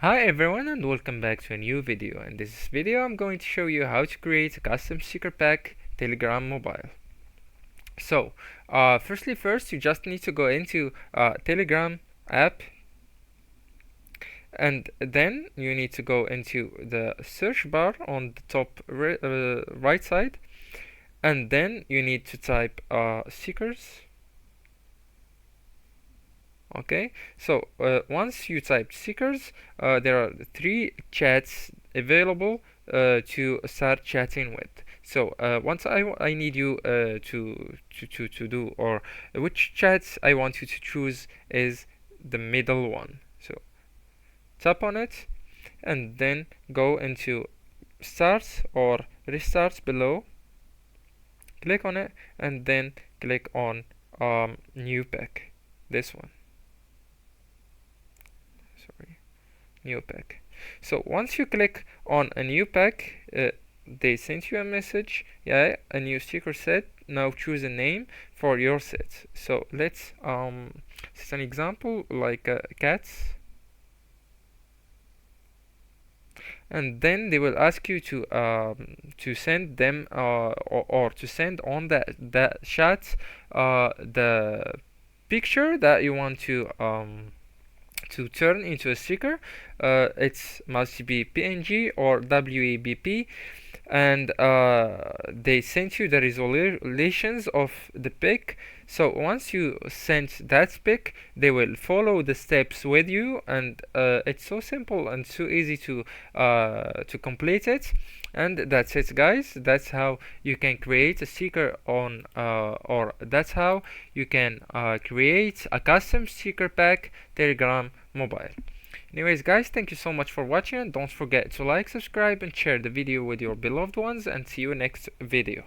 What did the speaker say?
Hi everyone and welcome back to a new video. In this video I'm going to show you how to create a custom sticker pack Telegram mobile. So first you just need to go into Telegram app, and then you need to go into the search bar on the top right side, and then you need to type stickers. Okay, so once you type stickers, there are three chats available to start chatting with. So once I need you to do, or which chats I want you to choose is the middle one. So tap on it and then go into start or restart below, click on it, and then click on new pack, this one. Sorry, new pack. So once you click on a new pack, they send you a message. Yeah, a new sticker set. Now choose a name for your set. So let's set an example like cats, and then they will ask you to send them or to send on that chat the picture that you want to turn into a sticker. It must be PNG or WABP, and they sent you the resolutions of the pic. So once you send that pic, they will follow the steps with you, and it's so simple and so easy to complete it. And that's it, guys. That's how you can create a sticker on or that's how you can create a custom sticker pack Telegram mobile. Anyways, guys, thank you so much for watching, and don't forget to like, subscribe, and share the video with your beloved ones, and see you next video.